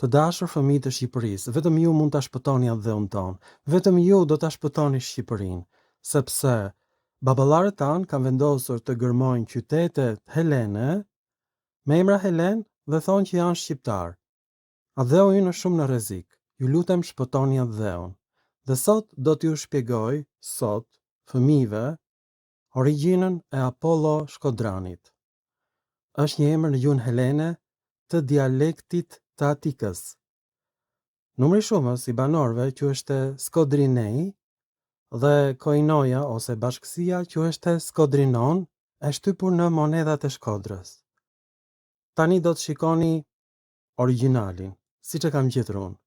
Të dashur fëmijë të Shqipërisë, vetëm ju mund ta shpëtoni atë dheun ton. Vetëm ju do ta shpëtoni Shqipërinë, sepse baballarët tanë kanë vendosur të gërmojnë qytetet helene me emra helen dhe thonë që janë shqiptar. Atë dheu ynë është shumë në rrezik. Ju lutem shpëtoni atë dheun. Dhe sot do t'ju shpjegoj fëmijëve origjinën e Apollo Shkodranit. Është një emër në gjuhën helene të dialektit të Atikës. Numri shumës i banorëve quheshte Skodrinei dhe koinoja ose bashkësia quheshte Skodrinon, e shtypur në monedat e Shkodrës. Tani do të shikoni origjinalin, siç e kam gjetur unë.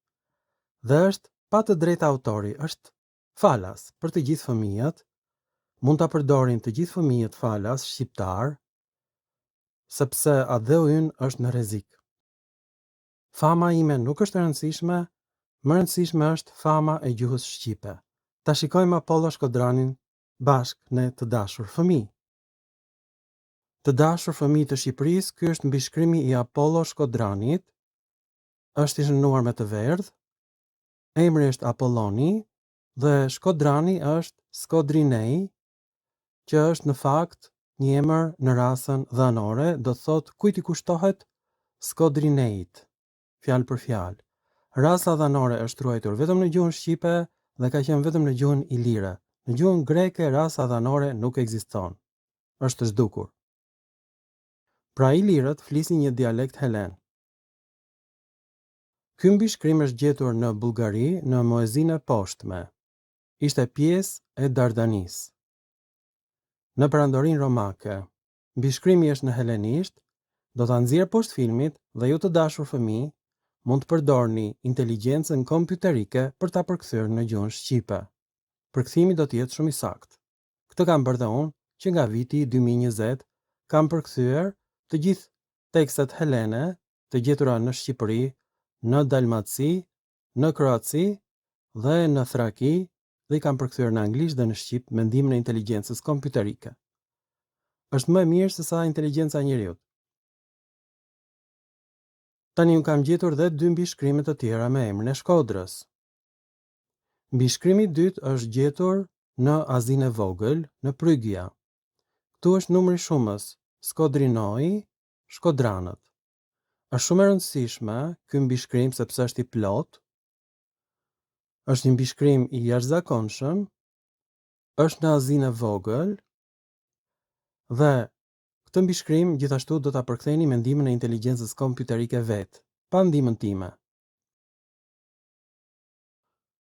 Dhe është pa të drejtë autori, është falas për të gjithë fëmijët. Mund ta përdorin të gjithë fëmijët falas shqiptar, sepse atë dheu ynë është në rrezik. Fama ime nuk është e rëndësishme, më rëndësishme është fama e gjuhës shqipe. Ta shikojmë Apollo Shkodranin bashkë ne të dashur fëmijë. Të dashur fëmijë të Shqipërisë, ky është mbishkrimi i Apollo Shkodranit. Është i shënuar me të verdh. Emri është Apolloni dhe Shkodrani është Skodrinei, që është në fakt një emër në rasën dhanore, do të thotë kujt i kushtohet Skodrineit, fjalë për fjalë. Rasa dhanore është ruajtur vetëm në gjuhën shqipe dhe ka qenë vetëm në gjuhën ilire. Në gjuhën greke rasa dhanore nuk ekziston. Është zhdukur. Pra ilirët flisin një dialekt helen. Ky mbishkrim është gjetur në Bullgari në Muezinë e poshtme. Ishte pjesë e Dardanisë. Në perandorinë romake. Mbishkrimi është në helenisht. Do ta nxjerr poshtë filmit dhe ju të dashur fëmijë mund të përdorni inteligjencën kompjuterike për ta përkthyer në gjuhën shqipe. Përkthimi do të jetë shumë i saktë. Këtë kam bërë dhe unë që nga viti 2020 kam përkthyer të gjithë tekstet helene të gjetura në Shqipëri, në Dalmaci, në Kroaci dhe në Thraki dhe i kam përkthyer në anglisht dhe në shqip me ndihmën e inteligjencës kompjuterike. Është më e mirë se sa inteligjenca e njeriut. Tani unë kam gjetur dhe 2 mbishkrime të tjera me emrin e Shkodrës. Mbishkrimi i dytë është gjetur në Azinë e Vogël, në Prygja. Ktu është numri shumës, Skodrinoi, Shkodranët. Është shumë e rëndësishme ky mbishkrim sepse është i plot. Është një mbishkrim i jashtëzakonshëm. Është në Azinë e Vogël dhe këtë mbishkrim gjithashtu do ta përktheni me ndihmën e inteligjencës kompjuterike vet, pa ndihmën time.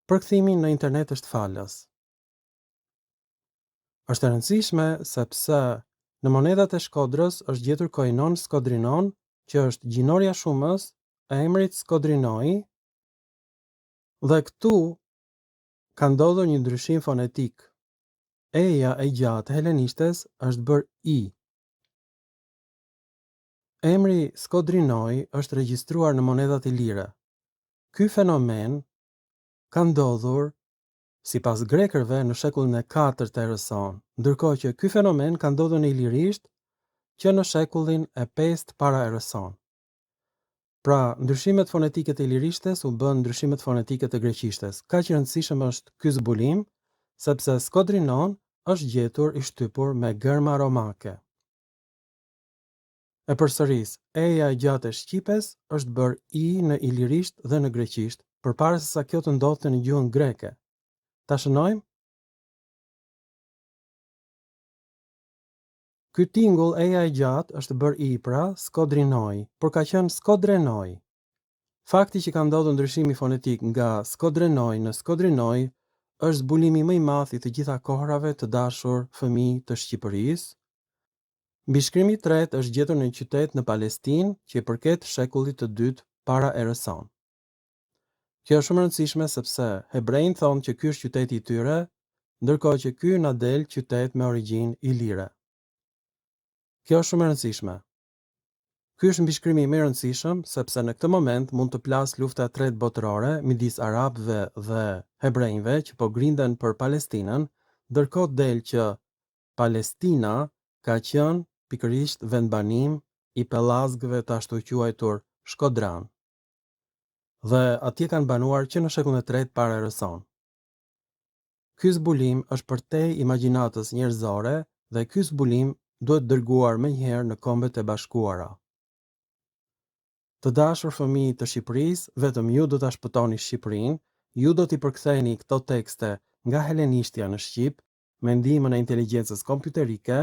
Përkthimi në internet është falas. Është e rëndësishme sepse në monedat e Shkodrës është gjetur koinon Skodrinon, që është gjinorja shumës e emrit Skodrinoi, dhe këtu ka ndodhur një ndryshim fonetik. E-ja e gjatë helenishtes është bërë i. Emri Skodrinoi është regjistruar në monedat ilire. Ky fenomen ka ndodhur sipas grekërve në shekullin e 4 të erës sonë, ndërkohë që ky fenomen ka ndodhur në ilirisht që në shekullin e 5 para erës sonë. Pra, ndryshimet fonetike të ilirishtes u bën ndryshimet fonetike të greqishtes. Kaq i rëndësishëm është ky zbulim, sepse Skodrinon është gjetur i shtypur me gërma romake. E përsëris, e-ja e gjatë e shqipes është bërë i në ilirisht dhe në greqisht, përpara se sa kjo të ndodhte në gjuhën greke. Ta shënojmë? Ky tingull e-ja e gjatë është bërë i pra Skodrinoi, por ka qenë Skodrenoi. Fakti që ka ndodhur ndryshimi fonetik nga Skodrenoi në Skodrinoi është zbulimi më i madh i të gjitha kohërave të dashur fëmijë të Shqipërisë. Mbishkrimi i tretë është gjetur në një qytet në Palestinë që i përket shekullit të dytë para erës sonë. Kjo është shumë e rëndësishme sepse hebrejt thonë që ky është qyteti i tyre, ndërkohë që ky na del qytet me origjinë ilire. Kjo është shumë e rëndësishme. Ky është mbishkrimi më i rëndësishëm sepse në këtë moment mund të plas lufta e tretë botërore midis arabëve dhe hebrejve që po grinden për Palestinën, ndërkohë del që Palestina ka qenë pikërisht vendbanim i pellazgëve të ashtu quajtur Shkodran. dhe atje kanë banuar që në shekullin e tretë para erës sonë. Ky zbulim është përtej imagjinatës njerëzore dhe ky zbulim duhet dërguar menjëherë në Kombet e Bashkuara. Të dashur fëmijë të Shqipërisë, vetëm ju do ta shpëtoni Shqipërinë, ju do t'i përktheni këto tekste nga helenishtja në shqip me ndihmën e inteligjencës kompjuterike.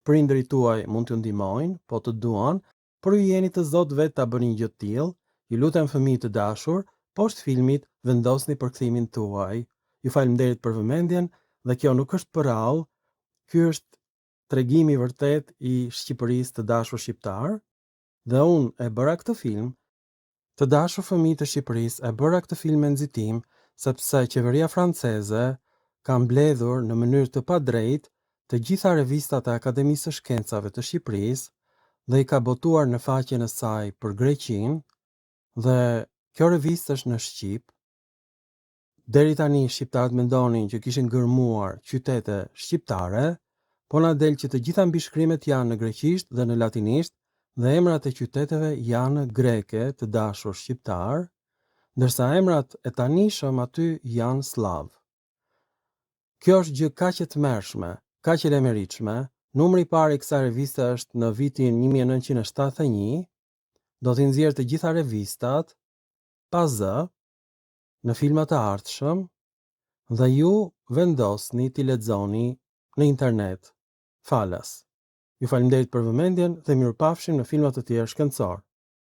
Prindërit tuaj mund t'ju ndihmojnë, po të duan, por ju jeni të zot vetë ta bëni një gjë të tillë. Ju lutem fëmijë të dashur, poshtë filmit vendosni përkthimin tuaj. Ju faleminderit për vëmendjen dhe kjo nuk është për rall, ky është tregimi i vërtet i Shqipërisë të dashur shqiptar. Dhe unë e bëra këtë film, të dashur fëmijë të Shqipërisë, e bëra këtë film me nxitim sepse qeveria franceze ka mbledhur në mënyrë të padrejtë të gjitha revistat e Akademisë së Shkencave të Shqipërisë dhe i ka botuar në faqen e saj për Greqinë, dhe kjo revistë është në shqip. Deri tani shqiptarët mendonin që kishin gërmuar qytete shqiptare, po na del që të gjitha mbishkrimet janë në greqisht dhe në latinisht dhe emrat e qyteteve janë greke, të dashur shqiptar, ndërsa emrat e tanishëm aty janë slav. Kjo është gjë kaq e tmerrshme, kaq e lemeritshme. Numri i parë i kësaj reviste është në vitin 1971, do t'i nxjerrë të gjitha revistat pa zë në filmat e ardhshëm dhe ju vendosni t'i lexoni në internet falas. Ju faleminderit për vëmendjen dhe mirupafshim në filma të tjerë shkencor.